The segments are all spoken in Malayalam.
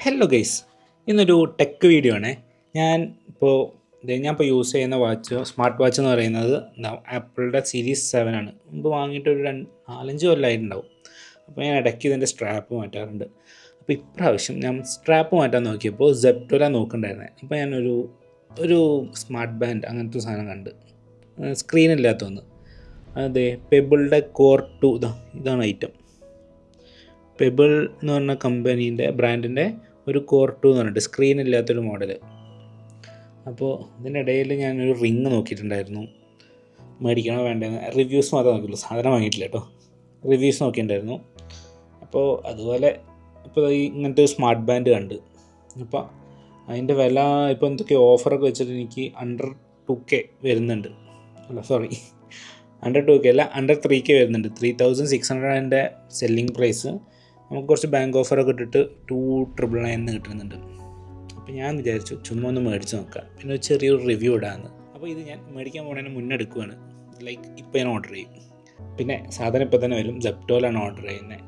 ഹലോ ഗൈസ്, ഇന്നൊരു ടെക് വീഡിയോ ആണേ. ഞാനിപ്പോൾ യൂസ് ചെയ്യുന്ന വാച്ച്, സ്മാർട്ട് വാച്ച് എന്ന് പറയുന്നത് ആപ്പിളിൻ്റെ സീരീസ് 7 ആണ്. മുമ്പ് വാങ്ങിയിട്ട് ഒരു 4-5 കൊല്ലമായിട്ടുണ്ടാവും. അപ്പോൾ ഞാൻ ഇടയ്ക്ക് ഇതിൻ്റെ സ്ട്രാപ്പ് മാറ്റാറുണ്ട്. അപ്പോൾ ഇപ്രാവശ്യം ഞാൻ സ്ട്രാപ്പ് മാറ്റാൻ നോക്കിയപ്പോൾ സെപ്റ്റോല നോക്കണ്ടായിരുന്നേ. അപ്പോൾ ഞാനൊരു സ്മാർട്ട് ബാൻഡ് അങ്ങനത്തെ സാധനം കണ്ട്, സ്ക്രീനില്ലാത്തൊന്ന്. അതെ, പെബിളുടെ കോർ 2 ഇതാണ് ഐറ്റം. പെബിൾ എന്ന് പറഞ്ഞ കമ്പനീൻ്റെ ബ്രാൻഡിൻ്റെ ഒരു കോർ 2 എന്ന് പറഞ്ഞിട്ട് സ്ക്രീനില്ലാത്തൊരു മോഡൽ. അപ്പോൾ ഇതിനിടയിൽ ഞാനൊരു റിങ് നോക്കിയിട്ടുണ്ടായിരുന്നു, മേടിക്കണോ വേണ്ടതെന്ന്. റിവ്യൂസ് മാത്രമേ നോക്കിയുള്ളൂ, സാധനം വാങ്ങിയിട്ടില്ല കേട്ടോ. റിവ്യൂസ് നോക്കിയിട്ടുണ്ടായിരുന്നു. അപ്പോൾ അതുപോലെ ഇപ്പോൾ ഇങ്ങനത്തെ ഒരു സ്മാർട്ട് ബാൻഡ് കണ്ട്. അപ്പോൾ അതിൻ്റെ വില ഇപ്പോൾ എന്തൊക്കെ ഓഫറൊക്കെ വെച്ചിട്ട് എനിക്ക് അണ്ടർ 2K വരുന്നുണ്ട്. അണ്ടർ 2K അല്ല, അണ്ടർ 3K വരുന്നുണ്ട്. 3600 എൻ്റെ സെല്ലിങ് പ്രൈസ്. നമുക്ക് കുറച്ച് ബാങ്ക് ഓഫറൊക്കെ ഇട്ടിട്ട് 2,999 കിട്ടുന്നുണ്ട്. അപ്പോൾ ഞാൻ വിചാരിച്ചു ചുമ്മാ ഒന്ന് മേടിച്ച് നോക്കാം, പിന്നെ ഒരു ചെറിയൊരു റിവ്യൂ ഇടാമെന്ന്. അപ്പോൾ ഇത് ഞാൻ മേടിക്കാൻ പോകുന്നതിന് മുന്നേ എടുക്കുവാണ്. ഇപ്പോൾ ഞാൻ ഓർഡർ ചെയ്യും. പിന്നെ സാധനം ഇപ്പോൾ തന്നെ വരും. സെപ്റ്റോലാണ് ഓർഡർ ചെയ്യുന്നത്.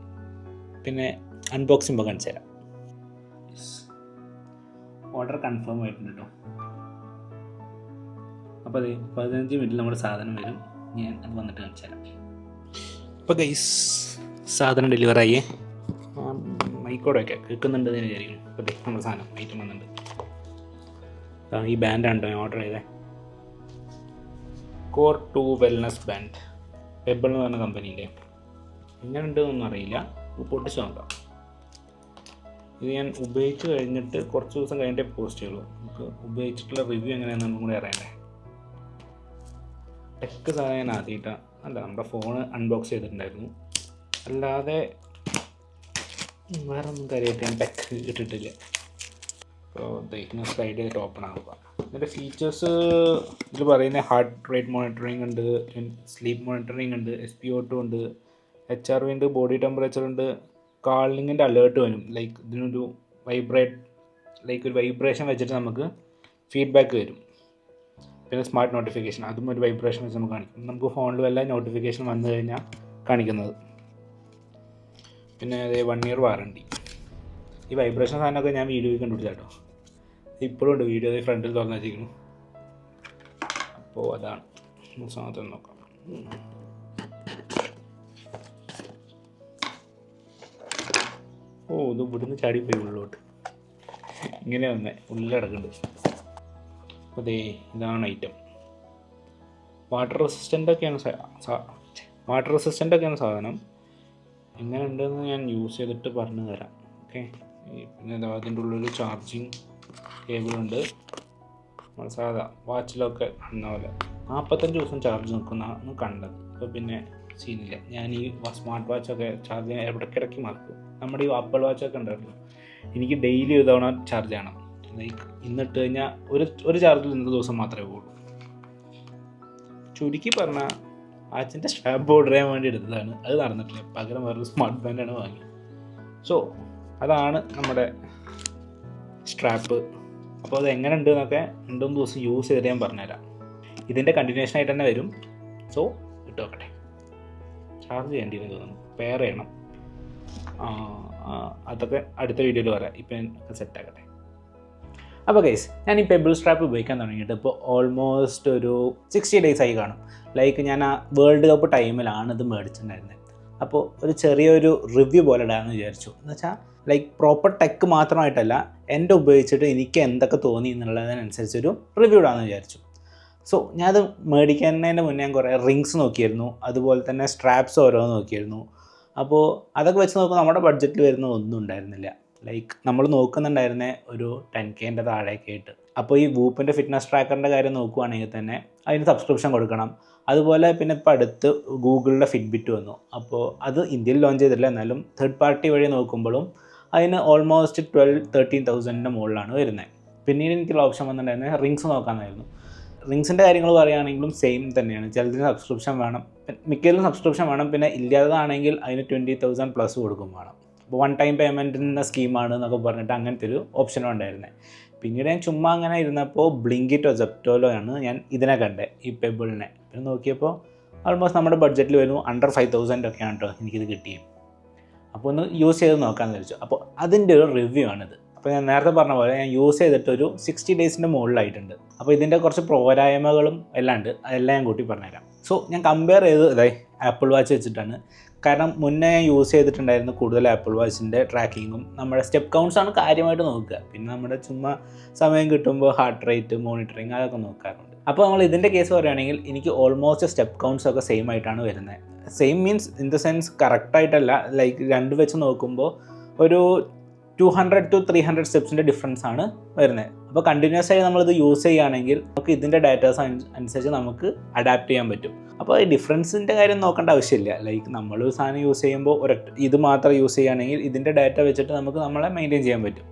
പിന്നെ അൺബോക്സിംഗ് ഇപ്പോൾ കാണിച്ചു തരാം. ഓർഡർ കൺഫേം ആയിട്ടുണ്ട് കേട്ടോ. അപ്പോൾ അത് 15 മിനിറ്റിൽ നമ്മുടെ സാധനം വരും. ഞാൻ അത് വന്നിട്ട് കാണിച്ചു തരാം. അപ്പോൾ ഗൈസ്, സാധനം ഡെലിവറായി. മൈക്കോടൊക്കെ കേൾക്കുന്നുണ്ട് എന്ന് വിചാരിക്കുന്നു. അപ്പോൾ നമ്മുടെ സാധനം ഐറ്റം വന്നിട്ടുണ്ട്. ഈ ബാൻഡാണ് കേട്ടോ ഞാൻ ഓർഡർ ചെയ്തത്. കോർ 2 വെൽനസ് ബാൻഡ്, പെബിൾ എന്ന് പറഞ്ഞ കമ്പനീൻ്റെ. എങ്ങനെയുണ്ടെന്നൊന്നും അറിയില്ല, പൊട്ടിച്ച് നോക്കാം. ഇത് ഞാൻ ഉപയോഗിച്ച് കഴിഞ്ഞിട്ട് കുറച്ച് ദിവസം കഴിഞ്ഞിട്ടേ പോസ്റ്റ് ചെയ്യുള്ളൂ. നമുക്ക് ഉപയോഗിച്ചിട്ടുള്ള റിവ്യൂ എങ്ങനെയാണെന്ന് കൂടി അറിയണ്ടേ. ടെക്ക് സാധനം ഞാൻ ആദ്യമായിട്ടാണ് നമ്മുടെ ഫോൺ അൺബോക്സ് ചെയ്തിട്ടുണ്ടായിരുന്നു. അല്ലാതെ വേറെ ഒന്നും കാര്യമായിട്ട് ഞാൻ ടെക്ക് ഇട്ടിട്ടില്ല. അപ്പോൾ ഇങ്ങനെ സ്ലൈഡ് ചെയ്തിട്ട് ഓപ്പൺ ആവുക. ഇതിൻ്റെ ഫീച്ചേഴ്സ് ഇതിൽ പറയുന്നത് ഹാർട്ട് റേറ്റ് മോണിറ്ററിങ് ഉണ്ട്, സ്ലീപ്പ് മോണിറ്ററിങ് ഉണ്ട്, SpO2 ഉണ്ട്, HRV ഉണ്ട്, ബോഡി ടെമ്പറേച്ചർ ഉണ്ട്, കാളിങ്ങിൻ്റെ അലേർട്ട് വരും. ഇതിനൊരു ഒരു വൈബ്രേഷൻ വെച്ചിട്ട് നമുക്ക് ഫീഡ്ബാക്ക് വരും. പിന്നെ സ്മാർട്ട് നോട്ടിഫിക്കേഷൻ, അതും ഒരു വൈബ്രേഷൻ വെച്ച് നമുക്ക് കാണിക്കും. നമുക്ക് ഫോണിൽ വല്ല നോട്ടിഫിക്കേഷൻ വന്നു കഴിഞ്ഞാൽ കാണിക്കുന്നത്. പിന്നെ 1 ഇയർ വാറണ്ടി. ഈ വൈബ്രേഷൻ സാധനമൊക്കെ ഞാൻ വീഡിയോയിൽ കണ്ടുപിടിച്ച കേട്ടോ. ഇപ്പോഴും ഉണ്ട് വീഡിയോ ഫ്രണ്ടിൽ തുറന്നു വെച്ചിരിക്കുന്നു. അപ്പോൾ അതാണ് സാധനം. നോക്കാം. ഇത് ഇവിടുന്ന് ചാടിപ്പോയി ഉള്ളിലോട്ട്. ഇങ്ങനെ വന്നേ ഉള്ളിലടക്കുന്നുണ്ട്. അപ്പോൾ ഇതാണ് ഐറ്റം. വാട്ടർ റെസിസ്റ്റൻ്റൊക്കെയാണ് സാധനം. എങ്ങനെ ഉണ്ടെന്ന് ഞാൻ യൂസ് ചെയ്തിട്ട് പറഞ്ഞു തരാം. ഓക്കെ. പിന്നെ അതിൻ്റെ ഉള്ളിൽ ചാർജിങ് കേബിളുണ്ട്. സാധാ വാച്ചിലൊക്കെ കാണുന്ന പോലെ 45 ദിവസം ചാർജ് നിൽക്കുന്നതാണ് കണ്ടത്. അപ്പോൾ പിന്നെ സീനില്ല. ഞാൻ ഈ സ്മാർട്ട് വാച്ചൊക്കെ ചാർജ് ചെയ്യാൻ ഇടയ്ക്കിടയ്ക്ക് മറക്കും. നമ്മുടെ ഈ ആപ്പിൾ വാച്ചൊക്കെ ഉണ്ടായിരുന്നു, എനിക്ക് ഡെയിലി ഒരു തവണ ചാർജ് ചെയ്യണം. ഇന്നിട്ട് കഴിഞ്ഞാൽ ഒരു ചാർജിൽ ഇന്നത്തെ ദിവസം മാത്രമേ പോകുള്ളൂ. ചുരുക്കി പറഞ്ഞാൽ വാച്ചിൻ്റെ സ്ട്രാപ്പ് ഓർഡർ ചെയ്യാൻ വേണ്ടി എടുത്തതാണ്. അത് നടന്നിട്ടില്ല. പകരം വേറൊരു സ്മാർട്ട് ബാൻഡാണ് വാങ്ങിയത്. സോ അതാണ് നമ്മുടെ സ്ട്രാപ്പ്. അപ്പോൾ അത് എങ്ങനെ ഉണ്ട് എന്നൊക്കെ 2-3 ദിവസം യൂസ് ചെയ്തിട്ട് ഞാൻ പറഞ്ഞുതരാം. ഇതിൻ്റെ കണ്ടിന്യൂഷനായിട്ട് തന്നെ വരും. സോ ഇട്ട് നോക്കട്ടെ. ചാർജ് ചെയ്യേണ്ടി വരും തോന്നുന്നു, പെയർ ചെയ്യണം. അതൊക്കെ അടുത്ത വീഡിയോയിൽ പറയാം. ഇപ്പം സെറ്റാക്കട്ടെ. അപ്പോൾ ഗൈസ്, ഞാൻ ഈ പെബിൾ സ്ട്രാപ്പ് ഉപയോഗിക്കാൻ തുടങ്ങിയിട്ട് ഇപ്പോൾ ഓൾമോസ്റ്റ് ഒരു 60 days ആയി കാണും. ഞാൻ ആ വേൾഡ് കപ്പ് ടൈമിലാണ് ഇത് മേടിച്ചിട്ടുണ്ടായിരുന്നത്. അപ്പോൾ ഒരു ചെറിയൊരു റിവ്യൂ പോലെ ഇടാമെന്ന് വിചാരിച്ചു. എന്ന് വെച്ചാൽ പ്രോപ്പർ ടെക്ക് മാത്രമായിട്ടല്ല, എൻ്റെ ഉപയോഗിച്ചിട്ട് എനിക്ക് എന്തൊക്കെ തോന്നി എന്നുള്ളതിനനുസരിച്ചൊരു റിവ്യൂ ഇടാമെന്ന് വിചാരിച്ചു. സോ ഞാനത് മേടിക്കുന്നതിൻ്റെ മുന്നേ ഞാൻ കുറേ റിങ്സ് നോക്കിയിരുന്നു, അതുപോലെ തന്നെ സ്ട്രാപ്സ് ഓരോന്ന് നോക്കിയിരുന്നു. അപ്പോൾ അതൊക്കെ വെച്ച് നോക്കുമ്പോൾ നമ്മുടെ ബഡ്ജറ്റിൽ വരുന്ന ഒന്നും ഉണ്ടായിരുന്നില്ല. നമ്മൾ നോക്കുന്നുണ്ടായിരുന്നേ ഒരു 10K താഴേക്ക് ആയിട്ട്. അപ്പോൾ ഈ വൂപ്പിൻ്റെ ഫിറ്റ്നസ് ട്രാക്കറിൻ്റെ കാര്യം നോക്കുകയാണെങ്കിൽ തന്നെ അതിന് സബ്സ്ക്രിപ്ഷൻ കൊടുക്കണം. അതുപോലെ പിന്നെ ഇപ്പോൾ അടുത്ത് ഗൂഗിളിൻ്റെ ഫിറ്റ്ബിറ്റ് വന്നു. അപ്പോൾ അത് ഇന്ത്യയിൽ ലോഞ്ച് ചെയ്തിട്ടില്ല, എന്നാലും തേർഡ് പാർട്ടി വഴി നോക്കുമ്പോഴും അതിന് ഓൾമോസ്റ്റ് 12-13,000 മുകളിലാണ് വരുന്നത്. പിന്നീട് എനിക്കുള്ള ഓപ്ഷൻ വന്നിട്ടുണ്ടായിരുന്നത് റിങ്സ് നോക്കാനായിരുന്നു. റിങ്സിൻ്റെ കാര്യങ്ങൾ പറയുകയാണെങ്കിലും സെയിം തന്നെയാണ്. ചിലതിന് സബ്സ്ക്രിപ്ഷൻ വേണം, മിക്കതിലും സബ്സ്ക്രിപ്ഷൻ വേണം. പിന്നെ ഇല്ലാത്തതാണെങ്കിൽ അതിന് 20,000+ കൊടുക്കും വേണം. അപ്പോൾ 1 ടൈം പേയ്മെൻറ്റിൻ്റെ സ്കീമാണ് എന്നൊക്കെ പറഞ്ഞിട്ട് അങ്ങനത്തെ ഒരു ഓപ്ഷനും ഉണ്ടായിരുന്നത്. പിന്നീട് ഞാൻ ചുമ്മാ അങ്ങനെ ഇരുന്നപ്പോൾ ബ്ലിങ്കിറ്റോ സെപ്റ്റോലോ ആണ് ഞാൻ ഇതിനെ കണ്ടത്, ഈ പെബിളിനെ. പിന്നെ നോക്കിയപ്പോൾ ഓൾമോസ്റ്റ് നമ്മുടെ ബഡ്ജറ്റിൽ വരുന്നു. അണ്ടർ 5,000 ഒക്കെയാണ് കേട്ടോ എനിക്കിത് കിട്ടിയത്. അപ്പോൾ ഒന്ന് യൂസ് ചെയ്ത് നോക്കാമെന്ന് വിചാരിച്ചു. അപ്പോൾ അതിൻ്റെ ഒരു റിവ്യൂ ആണിത്. അപ്പോൾ ഞാൻ നേരത്തെ പറഞ്ഞ പോലെ ഞാൻ യൂസ് ചെയ്തിട്ടൊരു 60 ഡേയ്സിൻ്റെ മുകളിലായിട്ടുണ്ട്. അപ്പോൾ ഇതിൻ്റെ കുറച്ച് പോരായ്മകളും എല്ലാം ഉണ്ട്, അതെല്ലാം ഞാൻ കൂട്ടി പറഞ്ഞുതരാം. സോ ഞാൻ കമ്പയർ ചെയ്ത് ആപ്പിൾ വാച്ച് വെച്ചിട്ടാണ്. കാരണം മുന്നേ ഞാൻ യൂസ് ചെയ്തിട്ടുണ്ടായിരുന്നു കൂടുതൽ ആപ്പിൾ വാച്ചിൻ്റെ ട്രാക്കിങ്ങും നമ്മുടെ സ്റ്റെപ്പ് കൗണ്ട്സ് ആണ് കാര്യമായിട്ട് നോക്കുക. പിന്നെ നമ്മുടെ ചുമ്മാ സമയം കിട്ടുമ്പോൾ ഹാർട്ട് റേറ്റ് മോണിറ്ററിങ് അതൊക്കെ നോക്കാറുണ്ട്. അപ്പോൾ നമ്മൾ ഇതിൻ്റെ കേസ് പറയുകയാണെങ്കിൽ എനിക്ക് ഓൾമോസ്റ്റ് സ്റ്റെപ്പ് കൗണ്ട്സ് ഒക്കെ സെയിം ആയിട്ടാണ് വരുന്നത്. Same means in the sense കറക്റ്റായിട്ടല്ല, ലൈക്ക് രണ്ട് വെച്ച് നോക്കുമ്പോൾ ഒരു 200 to 300 സ്റ്റെപ്സിൻ്റെ ഡിഫറൻസ് ആണ് വരുന്നത്. അപ്പോൾ കണ്ടിന്യൂസ് ആയി നമ്മളിത് യൂസ് ചെയ്യുകയാണെങ്കിൽ നമുക്ക് ഇതിൻ്റെ ഡാറ്റാസ് അനുസരിച്ച് നമുക്ക് അഡാപ്റ്റ് ചെയ്യാൻ പറ്റും. അപ്പോൾ ഈ ഡിഫറൻസിൻ്റെ കാര്യം നോക്കേണ്ട ആവശ്യമില്ല. ലൈക്ക് നമ്മളൊരു സാധനം യൂസ് ചെയ്യുമ്പോൾ ഇത് മാത്രം യൂസ് ചെയ്യുകയാണെങ്കിൽ ഇതിൻ്റെ ഡാറ്റ വെച്ചിട്ട് നമുക്ക് നമ്മളെ മെയിൻറ്റെയിൻ ചെയ്യാൻ പറ്റും.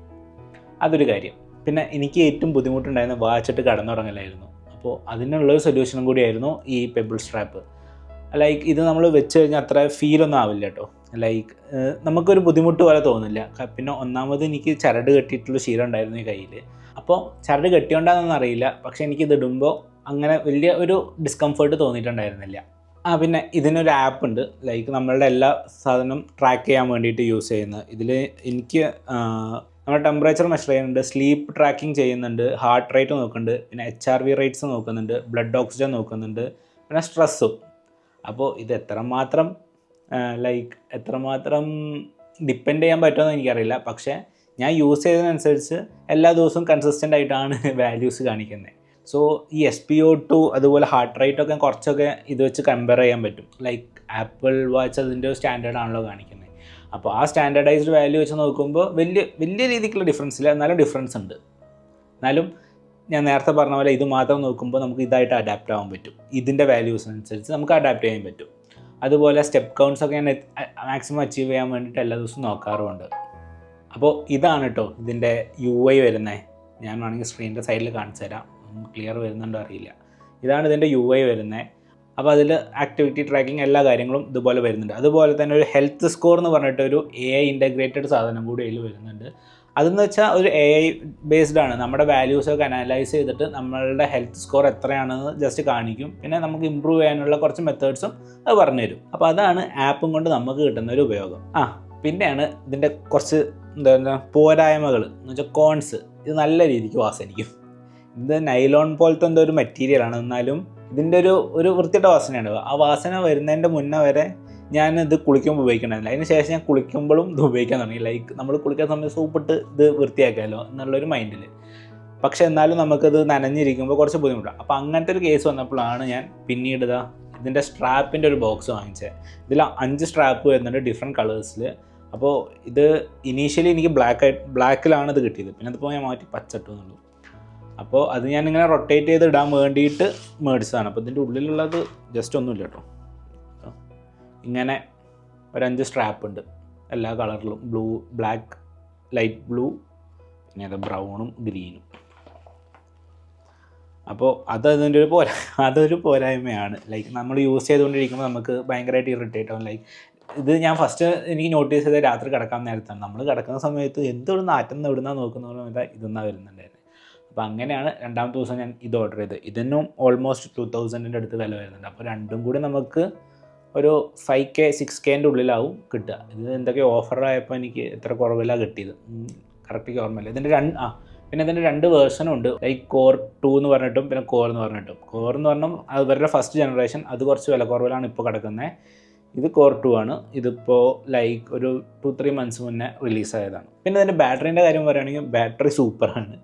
അതൊരു കാര്യം. പിന്നെ എനിക്ക് ഏറ്റവും ബുദ്ധിമുട്ടുണ്ടായിരുന്ന വാച്ചിട്ട് കടന്നുറങ്ങലായിരുന്നു. അപ്പോൾ അതിനുള്ളൊരു സൊല്യൂഷനും കൂടിയായിരുന്നു ഈ പെബിൾ സ്ട്രാപ്പ്. ലൈക്ക് ഇത് നമ്മൾ വെച്ച് കഴിഞ്ഞാൽ അത്ര ഫീലൊന്നും ആവില്ല കേട്ടോ. ലൈക്ക് നമുക്കൊരു ബുദ്ധിമുട്ട് പോലെ തോന്നില്ല. പിന്നെ ഒന്നാമത് എനിക്ക് ചരട് കെട്ടിയിട്ടുള്ള ശീലം ഉണ്ടായിരുന്നു ഈ കയ്യിൽ. അപ്പോൾ ചരട് കെട്ടിയോണ്ടാണെന്നൊന്നും അറിയില്ല, പക്ഷേ എനിക്കിത് ഇടുമ്പോൾ അങ്ങനെ വലിയ ഒരു ഡിസ്കംഫേർട്ട് തോന്നിയിട്ടുണ്ടായിരുന്നില്ല. പിന്നെ ഇതിനൊരു ആപ്പ് ഉണ്ട്, ലൈക്ക് നമ്മളുടെ എല്ലാ സാധനം ട്രാക്ക് ചെയ്യാൻ വേണ്ടിയിട്ട് യൂസ് ചെയ്യുന്നത്. ഇതിൽ എനിക്ക് നമ്മുടെ ടെമ്പറേച്ചർ മെഷർ ചെയ്യുന്നുണ്ട്, സ്ലീപ്പ് ട്രാക്കിംഗ് ചെയ്യുന്നുണ്ട്, ഹാർട്ട് റേറ്റ് നോക്കുന്നുണ്ട്, പിന്നെ HRV റേറ്റ്സ് നോക്കുന്നുണ്ട്, ബ്ലഡ് ഓക്സിജൻ നോക്കുന്നുണ്ട്, പിന്നെ സ്ട്രെസ്സും. അപ്പോൾ ഇത് എത്രമാത്രം ഡിപ്പെൻഡ് ചെയ്യാൻ പറ്റുമെന്ന് എനിക്കറിയില്ല. പക്ഷേ ഞാൻ യൂസ് ചെയ്തതിനനുസരിച്ച് എല്ലാ ദിവസവും കൺസിസ്റ്റൻ്റ് ആയിട്ടാണ് വാല്യൂസ് കാണിക്കുന്നത്. സോ ഈ SpO2 അതുപോലെ ഹാർട്ട് റേറ്റൊക്കെ കുറച്ചൊക്കെ ഇത് വെച്ച് കമ്പയർ ചെയ്യാൻ പറ്റും. ലൈക്ക് ആപ്പിൾ വാച്ച് അതിൻ്റെ ഒരു സ്റ്റാൻഡേർഡ് ആണല്ലോ കാണിക്കുന്നത്. അപ്പോൾ ആ സ്റ്റാൻഡേർഡൈസ്ഡ് വാല്യൂ വെച്ച് നോക്കുമ്പോൾ വലിയ രീതിക്കുള്ള ഡിഫറൻസ് ഇല്ല, എന്നാലും ഡിഫറൻസ് ഉണ്ട്. എന്നാലും ഞാൻ നേരത്തെ പറഞ്ഞ പോലെ ഇത് മാത്രം നോക്കുമ്പോൾ നമുക്ക് ഇതായിട്ട് അഡാപ്റ്റ് ആവാൻ പറ്റും. ഇതിൻ്റെ വാല്യൂസിനനുസരിച്ച് നമുക്ക് അഡാപ്റ്റ് ചെയ്യാൻ പറ്റും. അതുപോലെ സ്റ്റെപ്പ് കൗണ്ട്സൊക്കെ ഞാൻ മാക്സിമം അച്ചീവ് ചെയ്യാൻ വേണ്ടിയിട്ട് എല്ലാ ദിവസവും നോക്കാറുമുണ്ട്. അപ്പോൾ ഇതാണ് കേട്ടോ ഇതിൻ്റെ UI വരുന്നത്. ഞാൻ വേണമെങ്കിൽ സ്ക്രീനിൻ്റെ സൈഡിൽ കാണിച്ചു തരാം, ക്ലിയർ വരുന്നുണ്ടോ അറിയില്ല. ഇതാണ് ഇതിൻ്റെ UI വരുന്നത്. അപ്പോൾ അതിൽ ആക്ടിവിറ്റി ട്രാക്കിംഗ് എല്ലാ കാര്യങ്ങളും ഇതുപോലെ വരുന്നുണ്ട്. അതുപോലെ തന്നെ ഒരു ഹെൽത്ത് സ്കോർ എന്ന് പറഞ്ഞിട്ടൊരു AI ഇൻ്റഗ്രേറ്റഡ് സാധനം കൂടി അതിൽ വരുന്നുണ്ട്. അതെന്ന് വെച്ചാൽ ഒരു AI ബേസ്ഡ് ആണ്. നമ്മുടെ വാല്യൂസൊക്കെ അനലൈസ് ചെയ്തിട്ട് നമ്മളുടെ ഹെൽത്ത് സ്കോർ എത്രയാണെന്ന് ജസ്റ്റ് കാണിക്കും. പിന്നെ നമുക്ക് ഇമ്പ്രൂവ് ചെയ്യാനുള്ള കുറച്ച് മെത്തേഡ്സും അത് പറഞ്ഞു തരും. അപ്പോൾ അതാണ് ആപ്പും കൊണ്ട് നമുക്ക് കിട്ടുന്ന ഒരു ഉപയോഗം. പിന്നെയാണ് ഇതിൻ്റെ കുറച്ച് പോരായ്മകൾ എന്ന് വെച്ചാൽ കോൺസ്. ഇത് നല്ല രീതിക്ക് വാസനിക്കും. ഇത് നൈലോൺ പോലത്തെ എന്തോ ഒരു മെറ്റീരിയലാണ്, എന്നാലും ഇതിൻ്റെ ഒരു വൃത്തിയുടെ വാസനയാണ്. ആ വാസന വരുന്നതിൻ്റെ മുന്നേ വരെ ഞാൻ ഇത് കുളിക്കുമ്പോൾ ഉപയോഗിക്കണമായിരുന്നു. അതിന് ശേഷം ഞാൻ കുളിക്കുമ്പോഴും ഇത് ഉപയോഗിക്കാൻ തുടങ്ങി. ലൈക്ക് നമ്മൾ കുളിക്കുന്ന സമയത്ത് സൂപ്പിട്ട് ഇത് വൃത്തിയാക്കാമല്ലോ എന്നുള്ളൊരു മൈൻഡിൽ. പക്ഷേ എന്നാലും നമുക്കത് നനഞ്ഞിരിക്കുമ്പോൾ കുറച്ച് ബുദ്ധിമുട്ടാണ്. അപ്പോൾ അങ്ങനത്തെ ഒരു കേസ് വന്നപ്പോഴാണ് ഞാൻ പിന്നീട് ഇതിൻ്റെ സ്ട്രാപ്പിൻ്റെ ഒരു ബോക്സ് വാങ്ങിച്ചത്. ഇതിൽ 5 സ്ട്രാപ്പ് വരുന്നുണ്ട് ഡിഫറെൻറ്റ് കളേഴ്സിൽ. അപ്പോൾ ഇത് ഇനീഷ്യലി എനിക്ക് ബ്ലാക്കിലാണ് ഇത് കിട്ടിയത്. പിന്നെ അതിപ്പോൾ ഞാൻ മാറ്റി പച്ചട്ടു എന്നുള്ളൂ. അപ്പോൾ അത് ഞാനിങ്ങനെ റൊട്ടേറ്റ് ചെയ്ത് ഇടാൻ വേണ്ടിയിട്ട് മേടിച്ചതാണ്. അപ്പോൾ ഇതിൻ്റെ ഉള്ളിലുള്ളത് ജസ്റ്റ് ഒന്നുമില്ല കേട്ടോ. ഇങ്ങനെ ഒരു 5 സ്ട്രാപ്പ് ഉണ്ട് എല്ലാ കളറിലും. ബ്ലൂ, ബ്ലാക്ക്, ലൈറ്റ് ബ്ലൂ, പിന്നെ അത് ബ്രൗണും ഗ്രീനും. അപ്പോൾ അതൊരു പോരായ്മയാണ്. ലൈക്ക് നമ്മൾ യൂസ് ചെയ്തുകൊണ്ടിരിക്കുമ്പോൾ നമുക്ക് ഭയങ്കരമായിട്ട് ഇറിറ്റേറ്റ് ആവും. ലൈക്ക് ഇത് ഞാൻ ഫസ്റ്റ് എനിക്ക് നോട്ടീസ് ചെയ്തത് രാത്രി കിടക്കാൻ നേരത്താണ്. നമ്മൾ കിടക്കുന്ന സമയത്ത് എന്തൊരു നാറ്റം എവിടുന്നാണ് നോക്കുന്ന സമയത്ത് ഇതൊന്നാണ് വരുന്നുണ്ടായിരുന്നു. അപ്പോൾ അങ്ങനെയാണ് രണ്ടാമത്തെ ദിവസം ഞാൻ ഇത് ഓർഡർ ചെയ്തത്. ഇതിനും ഓൾമോസ്റ്റ് 2000 അടുത്ത് വില വരുന്നുണ്ട്. അപ്പോൾ രണ്ടും കൂടി നമുക്ക് ഒരു 5K 6Kൻ്റെ ഉള്ളിലാവും കിട്ടുക. ഇത് എന്തൊക്കെ ഓഫറായപ്പോൾ എനിക്ക് എത്ര കുറവിലാണ് കിട്ടിയത്, കറക്റ്റ് ഓർമ്മയില്ല. പിന്നെ ഇതിൻ്റെ 2 വേർഷനും ഉണ്ട്. ലൈക്ക് കോർ 2 എന്ന് പറഞ്ഞിട്ടും പിന്നെ കോർ എന്ന് പറഞ്ഞിട്ടും. കോർ എന്ന് പറഞ്ഞാൽ അത് അവരുടെ ഫസ്റ്റ് ജനറേഷൻ, അത് കുറച്ച് വില കുറവിലാണ് ഇപ്പോൾ കിടക്കുന്നത്. ഇത് കോർ 2 ആണ്. ഇതിപ്പോൾ ലൈക്ക് ഒരു 2-3 months മുന്നേ റിലീസായതാണ്. പിന്നെ ഇതിൻ്റെ ബാറ്ററീൻ്റെ കാര്യം പറയുകയാണെങ്കിൽ ബാറ്ററി സൂപ്പറാണ്.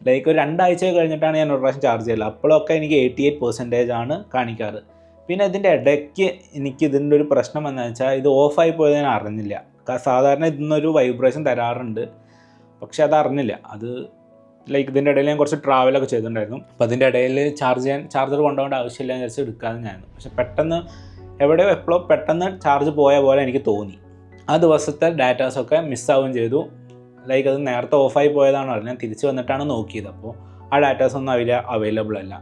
ലൈക്ക് ഒരു 2 ആഴ്ച കഴിഞ്ഞിട്ടാണ് ഞാൻ ഒരു പ്രാവശ്യം ചാർജ് ചെയ്യല്. അപ്പോഴൊക്കെ എനിക്ക് 88% ആണ് കാണിക്കാറ്. പിന്നെ ഇതിൻ്റെ ഇടയ്ക്ക് എനിക്ക് ഇതിൻ്റെ ഒരു പ്രശ്നം എന്താണെന്ന് വെച്ചാൽ ഇത് ഓഫായി പോയത് ഞാൻ അറിഞ്ഞില്ല. സാധാരണ ഇതിന്നൊരു വൈബ്രേഷൻ തരാറുണ്ട്, പക്ഷെ അത് അറിഞ്ഞില്ല. അത് ലൈക്ക് ഇതിൻ്റെ ഇടയിൽ ഞാൻ കുറച്ച് ട്രാവലൊക്കെ ചെയ്തിട്ടുണ്ടായിരുന്നു. അപ്പോൾ അതിൻ്റെ ഇടയിൽ ചാർജർ കൊണ്ടുപോകേണ്ട ആവശ്യമില്ല എന്ന് വെച്ചാൽ എടുക്കാതെ ഞാൻ. പക്ഷെ പെട്ടെന്ന് എവിടെയോ എപ്പോഴോ പെട്ടെന്ന് ചാർജ് പോയ പോലെ എനിക്ക് തോന്നി. ആ ദിവസത്തെ ഡാറ്റാസൊക്കെ മിസ്സാവുകയും ചെയ്തു. ലൈക്ക് അത് നേരത്തെ ഓഫായി പോയതാണോ ഞാൻ തിരിച്ച് വന്നിട്ടാണ് നോക്കിയത്. അപ്പോൾ ആ ഡാറ്റാസൊന്നും അവൈലബിൾ അല്ല.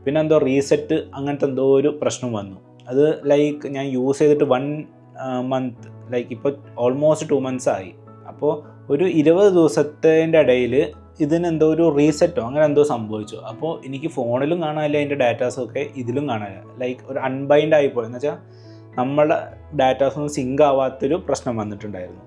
പിന്നെ എന്തോ റീസെറ്റ് അങ്ങനത്തെ എന്തോ ഒരു പ്രശ്നം വന്നു. അത് ലൈക്ക് ഞാൻ യൂസ് ചെയ്തിട്ട് 1 month, ലൈക്ക് ഇപ്പോൾ ഓൾമോസ്റ്റ് 2 months ആയി. അപ്പോൾ ഒരു 20 ദിവസത്തിൻ്റെ ഇടയിൽ ഇതിനെന്തോ ഒരു റീസെറ്റോ അങ്ങനെ എന്തോ സംഭവിച്ചു. അപ്പോൾ എനിക്ക് ഫോണിലും കാണാനില്ല അതിൻ്റെ ഡാറ്റാസൊക്കെ, ഇതിലും കാണാനില്ല. ലൈക്ക് ഒരു അൺബൈൻഡ് ആയിപ്പോയി എന്ന് വെച്ചാൽ നമ്മളുടെ ഡാറ്റാസൊന്നും സിങ്ക് ആവാത്തൊരു പ്രശ്നം വന്നിട്ടുണ്ടായിരുന്നു.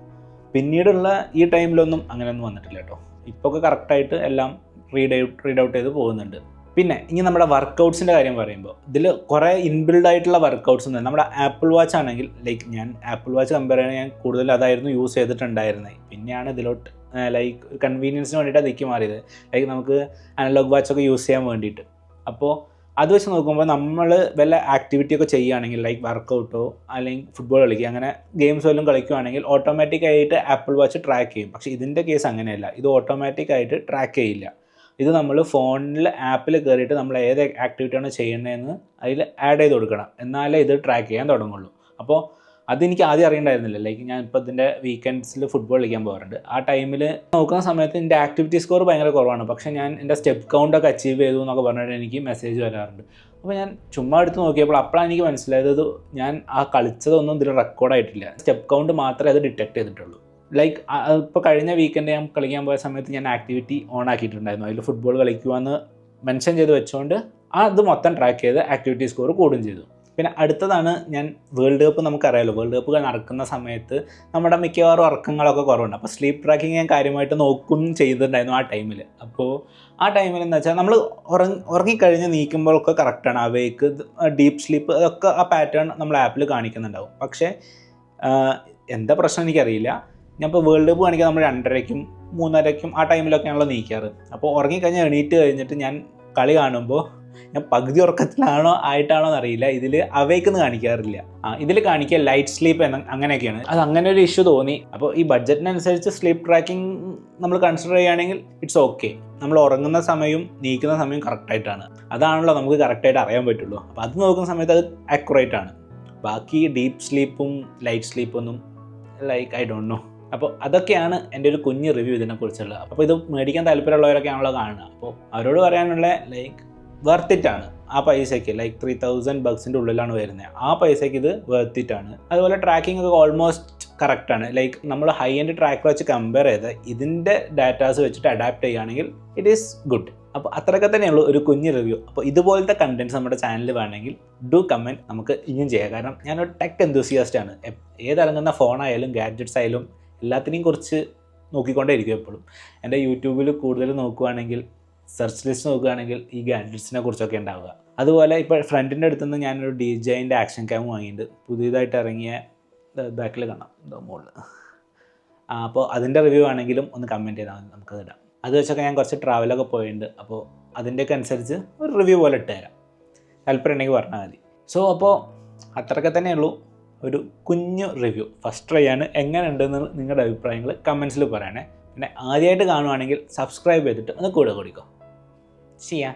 പിന്നീടുള്ള ഈ ടൈമിലൊന്നും അങ്ങനെയൊന്നും വന്നിട്ടില്ല കേട്ടോ. ഇപ്പോൾ ഒക്കെ കറക്റ്റായിട്ട് എല്ലാം റീഡ് ഔട്ട് ചെയ്ത് പോകുന്നുണ്ട്. പിന്നെ ഇനി നമ്മുടെ വർക്കൗട്ട്സിൻ്റെ കാര്യം പറയുമ്പോൾ ഇതിൽ കുറേ ഇൻബിൽഡ് ആയിട്ടുള്ള വർക്കൗട്ട്സ് ഉണ്ട്. നമ്മുടെ ആപ്പിൾ വാച്ച് ആണെങ്കിൽ ലൈക്ക് ഞാൻ ആപ്പിൾ വാച്ച് കമ്പയർ ചെയ്യുകയാണെങ്കിൽ ഞാൻ കൂടുതൽ അതായിരുന്നു യൂസ് ചെയ്തിട്ടുണ്ടായിരുന്നത്. പിന്നെയാണ് ഇതിലോട്ട് ലൈക്ക് കൺവീനിയൻസിന് വേണ്ടിയിട്ട് അതിലേക്ക് മാറിയത്. ലൈക്ക് നമുക്ക് അനലോഗ് വാച്ചൊക്കെ യൂസ് ചെയ്യാൻ വേണ്ടിയിട്ട്. അപ്പോൾ അത് വെച്ച് നോക്കുമ്പോൾ നമ്മൾ വല്ല ആക്ടിവിറ്റി ഒക്കെ ചെയ്യുകയാണെങ്കിൽ ലൈക്ക് വർക്കൗട്ടോ അല്ലെങ്കിൽ ഫുട്ബോൾ കളിക്കുക അങ്ങനെ ഗെയിംസ് വല്ലതും കളിക്കുകയാണെങ്കിൽ ഓട്ടോമാറ്റിക്കായിട്ട് ആപ്പിൾ വാച്ച് ട്രാക്ക് ചെയ്യും. പക്ഷേ ഇതിൻ്റെ കേസ് അങ്ങനെയല്ല. ഇത് ഓട്ടോമാറ്റിക്കായിട്ട് ട്രാക്ക് ചെയ്യില്ല. ഇത് നമ്മൾ ഫോണിൽ ആപ്പിൽ കയറിയിട്ട് നമ്മൾ ഏത് ആക്ടിവിറ്റിയാണ് ചെയ്യുന്നതെന്ന് അതിൽ ആഡ് ചെയ്ത് കൊടുക്കണം, എന്നാലേ ഇത് ട്രാക്ക് ചെയ്യാൻ തുടങ്ങുള്ളൂ. അപ്പോൾ അതെനിക്ക് ആദ്യം അറിയണ്ടായിരുന്നില്ല. ലൈക്ക് ഞാൻ ഇപ്പോൾ ഇതിൻ്റെ വീക്കെൻഡ്സിൽ ഫുട്ബോൾ കളിക്കാൻ പോകാറുണ്ട്. ആ ടൈമിൽ നോക്കുന്ന സമയത്ത് എൻ്റെ ആക്ടിവിറ്റി സ്കോർ ഭയങ്കര കുറവാണ്. പക്ഷേ ഞാൻ എൻ്റെ സ്റ്റെപ്പ് കൗണ്ടൊക്കെ അച്ചീവ് ചെയ്തു എന്നൊക്കെ പറഞ്ഞിട്ട് എനിക്ക് മെസ്സേജ് വരാറുണ്ട്. അപ്പോൾ ഞാൻ ചുമ്മാ എടുത്ത് നോക്കിയപ്പോൾ അപ്പോഴാണ് എനിക്ക് മനസ്സിലായത് ഞാൻ ആ കളിച്ചതൊന്നും ഇതിൽ റെക്കോർഡായിട്ടില്ല. സ്റ്റെപ്പ് കൗണ്ട് മാത്രമേ അത് ഡിറ്റക്ട് ചെയ്തിട്ടുള്ളൂ. ലൈക്ക് ഇപ്പോൾ കഴിഞ്ഞ വീക്കെൻഡ് ഞാൻ കളിക്കാൻ പോയ സമയത്ത് ഞാൻ ആക്ടിവിറ്റി ഓൺ ആക്കിയിട്ടുണ്ടായിരുന്നു. അതിൽ ഫുട്ബോൾ കളിക്കുവാന്ന് മെൻഷൻ ചെയ്ത് വെച്ചുകൊണ്ട് അത് മൊത്തം ട്രാക്ക് ചെയ്ത് ആക്ടിവിറ്റി സ്കോർ കൂടുകയും ചെയ്തു. പിന്നെ അടുത്തതാണ് ഞാൻ വേൾഡ് കപ്പ്. നമുക്കറിയാമല്ലോ, വേൾഡ് കപ്പ് നടക്കുന്ന സമയത്ത് നമ്മുടെ മിക്കവാറും ഉറക്കങ്ങളൊക്കെ കുറവുണ്ട്. അപ്പോൾ സ്ലീപ്പ് ട്രാക്കിങ് ഞാൻ കാര്യമായിട്ട് നോക്കുകയും ചെയ്തിട്ടുണ്ടായിരുന്നു ആ ടൈമിൽ. അപ്പോൾ ആ ടൈമിൽ എന്ന് വെച്ചാൽ നമ്മൾ ഉറങ്ങിക്കഴിഞ്ഞ് നീക്കുമ്പോഴൊക്കെ കറക്റ്റാണ്. അവേക്ക്, ഡീപ്പ് സ്ലീപ്പ്, അതൊക്കെ ആ പാറ്റേൺ നമ്മൾ ആപ്പിൽ കാണിക്കുന്നുണ്ടാവും. പക്ഷേ എന്താ പ്രശ്നം എനിക്കറിയില്ല. ഞാൻ ഇപ്പോൾ വേൾഡ് കപ്പ് കാണിക്കാൻ നമ്മൾ 2:30-ക്കും 3:30-ക്കും ആ ടൈമിലൊക്കെയാണല്ലോ നീക്കാറ്. അപ്പോൾ ഉറങ്ങിക്കഴിഞ്ഞാൽ എണീറ്റ് കഴിഞ്ഞിട്ട് ഞാൻ കളി കാണുമ്പോൾ ഞാൻ പകുതി ഉറക്കത്തിലാണോ ആയിട്ടാണോ എന്നറിയില്ല, ഇതിൽ അവേക്കെന്ന് കാണിക്കാറില്ല. ഇതിൽ കാണിക്കുക ലൈറ്റ് സ്ലീപ്പ് അങ്ങനെയൊക്കെയാണ്. അത് അങ്ങനെ ഒരു ഇഷ്യൂ തോന്നി. അപ്പോൾ ഈ ബഡ്ജറ്റിനനുസരിച്ച് സ്ലീപ്പ് ട്രാക്കിംഗ് നമ്മൾ കൺസിഡർ ചെയ്യുകയാണെങ്കിൽ ഇറ്റ്സ് ഓക്കെ. നമ്മൾ ഉറങ്ങുന്ന സമയവും നീക്കുന്ന സമയവും കറക്റ്റായിട്ടാണ്. അതാണല്ലോ നമുക്ക് കറക്റ്റായിട്ട് അറിയാൻ പറ്റുള്ളൂ. അപ്പോൾ അത് നോക്കുന്ന സമയത്ത് അത് ആക്യുറേറ്റ് ആണ്. ബാക്കി ഡീപ്പ് സ്ലീപ്പും ലൈറ്റ് സ്ലീപ്പൊന്നും ലൈക്ക് ഐ ഡോണ്ട് നോ. അപ്പോൾ അതൊക്കെയാണ് എൻ്റെ ഒരു കുഞ്ഞ് റിവ്യൂ ഇതിനെക്കുറിച്ചുള്ളത്. അപ്പോൾ ഇത് മേടിക്കാൻ താല്പര്യമുള്ളവരൊക്കെയാണല്ലോ കാണുക. അപ്പോൾ അവരോട് പറയാനുള്ള ലൈക്ക് വർത്തിറ്റാണ് ആ പൈസയ്ക്ക്. ലൈക്ക് $3,000 ഉള്ളിലാണ് വരുന്നത്. ആ പൈസയ്ക്ക് ഇത് വർത്തിറ്റാണ്. അതുപോലെ ട്രാക്കിംഗ് ഒക്കെ ഓൾമോസ്റ്റ് കറക്റ്റാണ്. ലൈക്ക് നമ്മൾ ഹൈ എൻഡ് ട്രാക്കർ വെച്ച് കമ്പയർ ചെയ്ത് ഇതിൻ്റെ ഡാറ്റാസ് വെച്ചിട്ട് അഡാപ്റ്റ് ചെയ്യുകയാണെങ്കിൽ ഇറ്റ് ഈസ് ഗുഡ്. അപ്പോൾ അത്രയൊക്കെ തന്നെയുള്ളൂ ഒരു കുഞ്ഞ് റിവ്യൂ. അപ്പോൾ ഇതുപോലത്തെ കണ്ടൻറ്റ്സ് നമ്മുടെ ചാനലിൽ വേണമെങ്കിൽ ഡു കമൻറ്റ്, നമുക്ക് ഇനിയും ചെയ്യാം. കാരണം ഞാനൊരു ടെക് എന്തൂസിയാസ്റ്റാണ്. ഏതിറങ്ങുന്ന ഫോണായാലും ഗാഡ്ജറ്റ്സ് ആയാലും എല്ലാത്തിനെയും കുറിച്ച് നോക്കിക്കൊണ്ടേ ഇരിക്കും എപ്പോഴും. എൻ്റെ യൂട്യൂബിൽ കൂടുതൽ നോക്കുകയാണെങ്കിൽ, സെർച്ച് ലിസ്റ്റ് നോക്കുകയാണെങ്കിൽ ഈ ഗാഡ്ജറ്റ്സിനെ കുറിച്ചൊക്കെ ഉണ്ടാവുക. അതുപോലെ ഇപ്പോൾ ഫ്രണ്ടിൻ്റെ അടുത്ത് നിന്ന് ഞാനൊരു DJIൻ്റെ ആക്ഷൻ ക്യാം വാങ്ങിയിട്ടുണ്ട്. പുതിയതായിട്ട് ഇറങ്ങിയ ബാക്കിൽ കാണാം മുകളിൽ. അപ്പോൾ അതിൻ്റെ റിവ്യൂ ആണെങ്കിലും ഒന്ന് കമൻറ്റ് ചെയ്താൽ മതി, നമുക്കത് ഇടാം. അത് വെച്ചൊക്കെ ഞാൻ കുറച്ച് ട്രാവലൊക്കെ പോയിട്ടുണ്ട്. അപ്പോൾ അതിൻ്റെയൊക്കെ അനുസരിച്ച് ഒരു റിവ്യൂ പോലെ ഇട്ട് തരാം. താല്പര്യം ഉണ്ടെങ്കിൽ പറഞ്ഞാൽ മതി. സോ അപ്പോൾ അത്രയൊക്കെ തന്നെയുള്ളൂ ഒരു കുഞ്ഞു റിവ്യൂ. ഫസ്റ്റ് ട്രൈ ആണ്. എങ്ങനെ ഉണ്ടെന്ന് നിങ്ങളുടെ അഭിപ്രായങ്ങൾ കമൻസിൽ പറയണേ. പിന്നെ ആദ്യമായിട്ട് കാണുവാണെങ്കിൽ സബ്സ്ക്രൈബ് ചെയ്തിട്ട് ഒന്ന് കൂടെ കൂടിക്കോ. ചെയ്യാം.